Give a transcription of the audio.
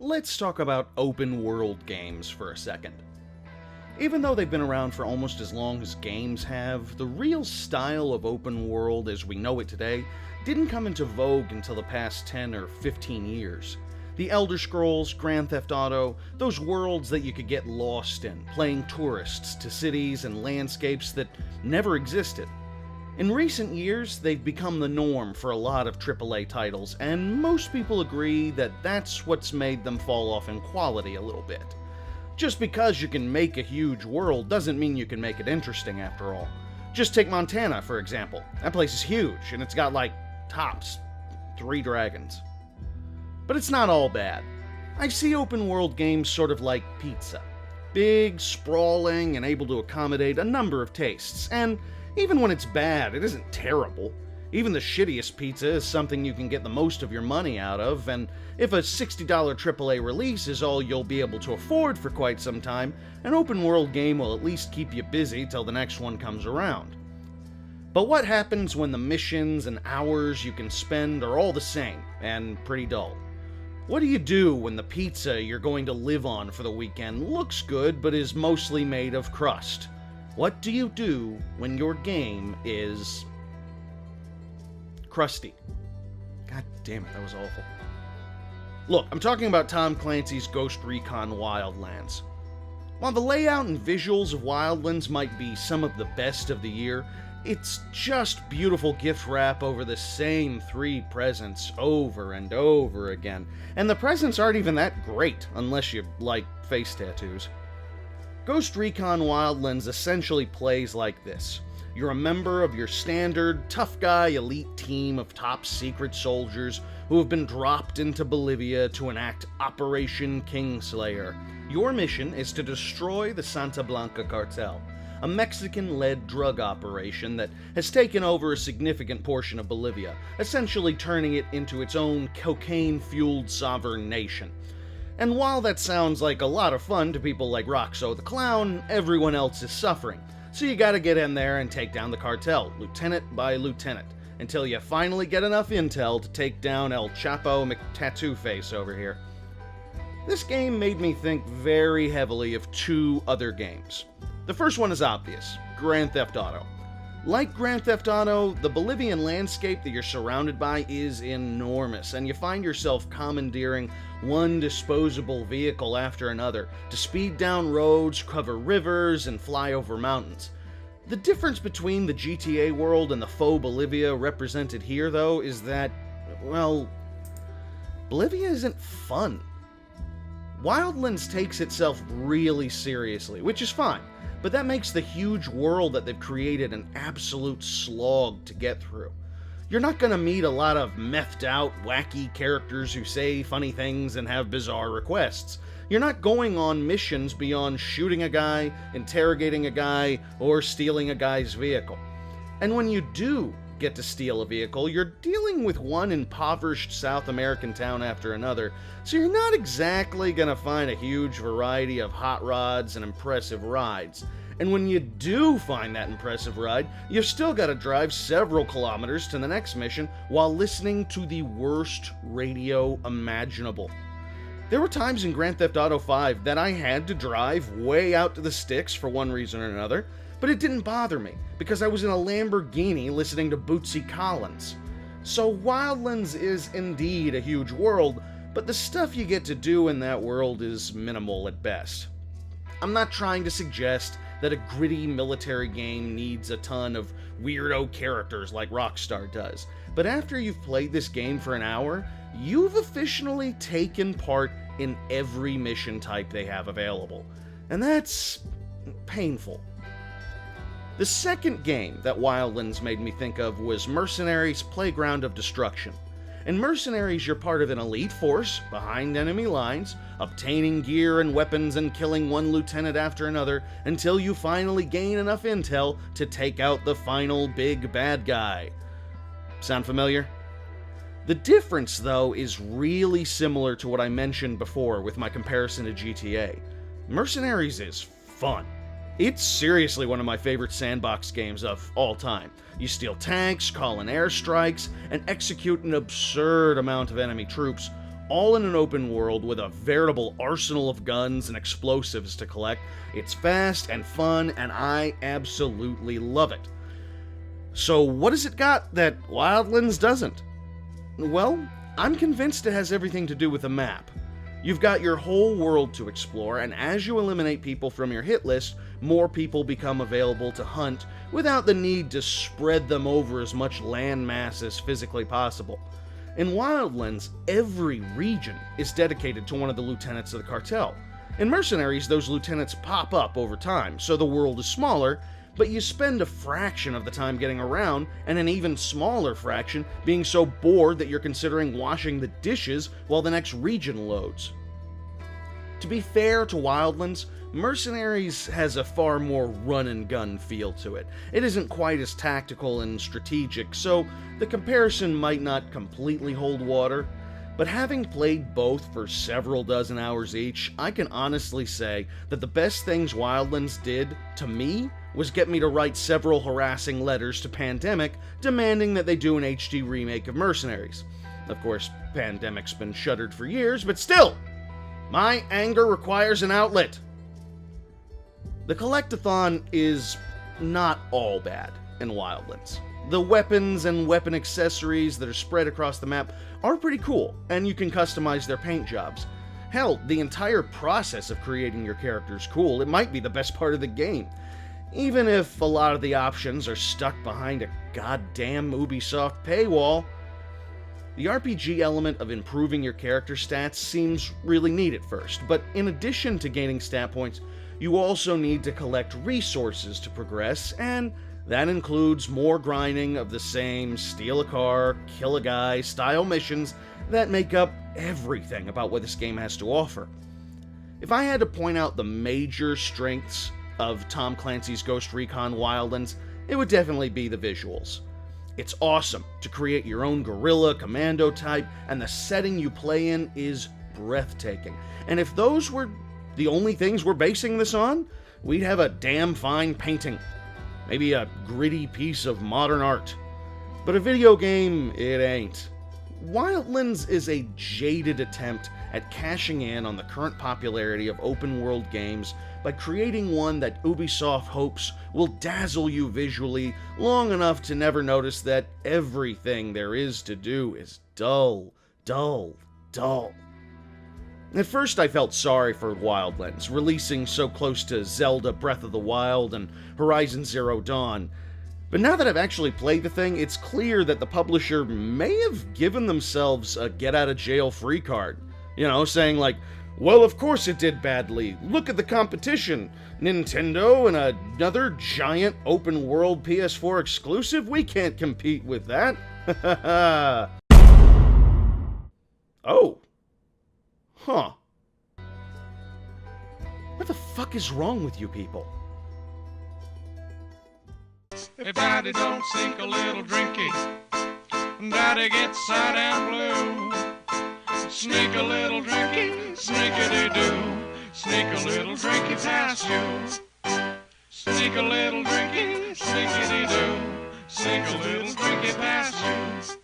let's talk about open world games for a second. Even though they've been around for almost as long as games have, the real style of open world as we know it today didn't come into vogue until the past 10 or 15 years. The Elder Scrolls, Grand Theft Auto, those worlds that you could get lost in, playing tourists to cities and landscapes that never existed. In recent years, they've become the norm for a lot of AAA titles, and most people agree that that's what's made them fall off in quality a little bit. Just because you can make a huge world doesn't mean you can make it interesting after all. Just take Montana, for example. That place is huge, and it's got like, tops, 3 dragons. But it's not all bad. I see open world games sort of like pizza. Big, sprawling, and able to accommodate a number of tastes, and even when it's bad, it isn't terrible. Even the shittiest pizza is something you can get the most of your money out of, and if a $60 AAA release is all you'll be able to afford for quite some time, an open world game will at least keep you busy till the next one comes around. But what happens when the missions and hours you can spend are all the same, and pretty dull? What do you do when the pizza you're going to live on for the weekend looks good but is mostly made of crust? What do you do when your game is crusty? God damn it, that was awful. Look, I'm talking about Tom Clancy's Ghost Recon Wildlands. While the layout and visuals of Wildlands might be some of the best of the year, it's just beautiful gift wrap over the same 3 presents over and over again. And the presents aren't even that great, unless you like face tattoos. Ghost Recon Wildlands essentially plays like this. You're a member of your standard, tough guy elite team of top secret soldiers who have been dropped into Bolivia to enact Operation Kingslayer. Your mission is to destroy the Santa Blanca cartel, a Mexican-led drug operation that has taken over a significant portion of Bolivia, essentially turning it into its own cocaine-fueled sovereign nation. And while that sounds like a lot of fun to people like Roxo the Clown, everyone else is suffering. So you gotta get in there and take down the cartel, lieutenant by lieutenant, until you finally get enough intel to take down El Chapo McTattoo-Face over here. This game made me think very heavily of 2 other games. The first one is obvious, Grand Theft Auto. Like Grand Theft Auto, the Bolivian landscape that you're surrounded by is enormous, and you find yourself commandeering one disposable vehicle after another to speed down roads, cover rivers, and fly over mountains. The difference between the GTA world and the faux Bolivia represented here, though, is that, well, Bolivia isn't fun. Wildlands takes itself really seriously, which is fine. But that makes the huge world that they've created an absolute slog to get through. You're not going to meet a lot of methed out, wacky characters who say funny things and have bizarre requests. You're not going on missions beyond shooting a guy, interrogating a guy, or stealing a guy's vehicle. And when you do get to steal a vehicle, you're dealing with one impoverished South American town after another, so you're not exactly gonna find a huge variety of hot rods and impressive rides. And when you do find that impressive ride, you've still gotta drive several kilometers to the next mission while listening to the worst radio imaginable. There were times in Grand Theft Auto 5 that I had to drive way out to the sticks for one reason or another, but it didn't bother me, because I was in a Lamborghini listening to Bootsy Collins. So Wildlands is indeed a huge world, but the stuff you get to do in that world is minimal at best. I'm not trying to suggest that a gritty military game needs a ton of weirdo characters like Rockstar does, but after you've played this game for an hour, you've officially taken part in every mission type they have available. And that's painful. The second game that Wildlands made me think of was Mercenaries' Playground of Destruction. In Mercenaries, you're part of an elite force behind enemy lines, obtaining gear and weapons and killing one lieutenant after another until you finally gain enough intel to take out the final big bad guy. Sound familiar? The difference, though, is really similar to what I mentioned before with my comparison to GTA. Mercenaries is fun. It's seriously one of my favorite sandbox games of all time. You steal tanks, call in airstrikes, and execute an absurd amount of enemy troops, all in an open world with a veritable arsenal of guns and explosives to collect. It's fast and fun, and I absolutely love it. So what has it got that Wildlands doesn't? Well, I'm convinced it has everything to do with the map. You've got your whole world to explore, and as you eliminate people from your hit list, more people become available to hunt without the need to spread them over as much landmass as physically possible. In Wildlands, every region is dedicated to one of the lieutenants of the cartel. In Mercenaries, those lieutenants pop up over time, so the world is smaller, but you spend a fraction of the time getting around, and an even smaller fraction being so bored that you're considering washing the dishes while the next region loads. To be fair to Wildlands, Mercenaries has a far more run-and-gun feel to it. It isn't quite as tactical and strategic, so the comparison might not completely hold water. But having played both for several dozen hours each, I can honestly say that the best things Wildlands did, to me, was get me to write several harassing letters to Pandemic demanding that they do an HD remake of Mercenaries. Of course, Pandemic's been shuttered for years, but still! My anger requires an outlet. The Collectathon is not all bad in Wildlands. The weapons and weapon accessories that are spread across the map are pretty cool, and you can customize their paint jobs. Hell, the entire process of creating your character is cool. It might be the best part of the game. Even if a lot of the options are stuck behind a goddamn Ubisoft paywall. The RPG element of improving your character stats seems really neat at first, but in addition to gaining stat points, you also need to collect resources to progress, and that includes more grinding of the same steal a car, kill a guy style missions that make up everything about what this game has to offer. If I had to point out the major strengths of Tom Clancy's Ghost Recon Wildlands, it would definitely be the visuals. It's awesome to create your own guerrilla commando type, and the setting you play in is breathtaking. And if those were the only things we're basing this on, we'd have a damn fine painting. Maybe a gritty piece of modern art. But a video game, it ain't. Wildlands is a jaded attempt at cashing in on the current popularity of open-world games by creating one that Ubisoft hopes will dazzle you visually long enough to never notice that everything there is to do is dull, dull, dull. At first I felt sorry for Wildlands, releasing so close to Zelda Breath of the Wild and Horizon Zero Dawn. But now that I've actually played the thing, it's clear that the publisher may have given themselves a get-out-of-jail-free card. You know, saying like, well, of course it did badly. Look at the competition. Nintendo and another giant open-world PS4 exclusive? We can't compete with that. Oh. Huh. What the fuck is wrong with you people? If Daddy don't sink a little drinky, Daddy gets sad and blue. Sneak a little drinky, sneakity-doo. Sneak a little drinky past you. Sneak a little drinky, sneakity-doo. Sneak a little drinky past you.